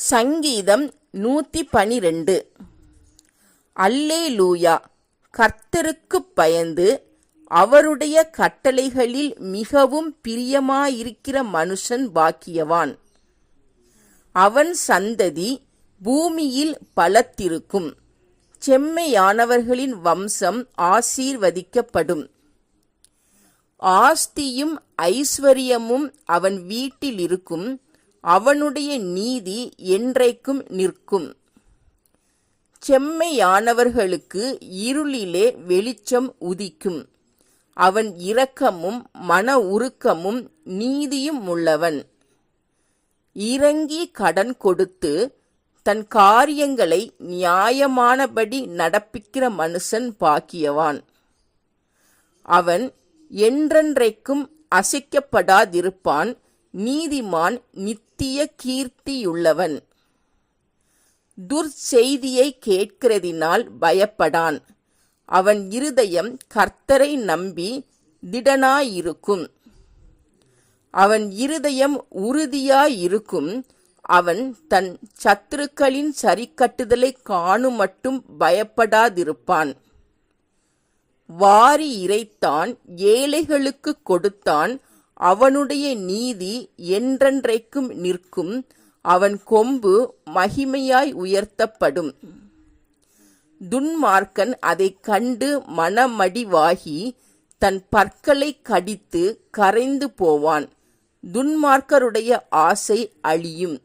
சங்கீதம் 112. அல்லேலூயா. கர்த்தருக்குப் பயந்து அவருடைய கட்டளைகளில் மிகவும் பிரியமாயிருக்கிற மனுஷன் பாக்கியவான். அவன் சந்ததி பூமியில் பலத்திருக்கும். செம்மையானவர்களின் வம்சம் ஆசீர்வதிக்கப்படும். ஆஸ்தியும் ஐஸ்வர்யமும் அவன் வீட்டில் இருக்கும். அவனுடைய நீதி என்றைக்கும் நிற்கும். செம்மையானவர்களுக்கு இருளிலே வெளிச்சம் உதிக்கும். அவன் இரக்கமும் மன உருக்கமும் நீதியும் உள்ளவன். இரங்கி கடன் கொடுத்து தன் காரியங்களை நியாயமானபடி நடப்பிக்கிற மனுஷன் பாக்கியவான். அவன் என்றென்றைக்கும் அசைக்கப்படாதிருப்பான். நீதிமான் நித்திய கீர்த்தியுள்ளவன். துர்ச்செய்தியை கேட்கிறதினால் பயப்படான். அவன் இருதயம் கர்த்தரை நம்பி திடனாயிருக்கும். அவன் இருதயம் உறுதியாயிருக்கும். அவன் தன் சத்துருக்களின் சரிக்கட்டுதலை காணுமட்டும் பயப்படாதிருப்பான். வாரி இறைத்தான், ஏழைகளுக்கு கொடுத்தான். அவனுடைய நீதி என்றென்றைக்கும் நிற்கும். அவன் கொம்பு மகிமையாய் உயர்த்தப்படும். துன்மார்க்கன் அதைக் கண்டு மனமடிவாகி தன் பற்களை கடித்து கரைந்து போவான். துன்மார்க்கருடைய ஆசை அழியும்.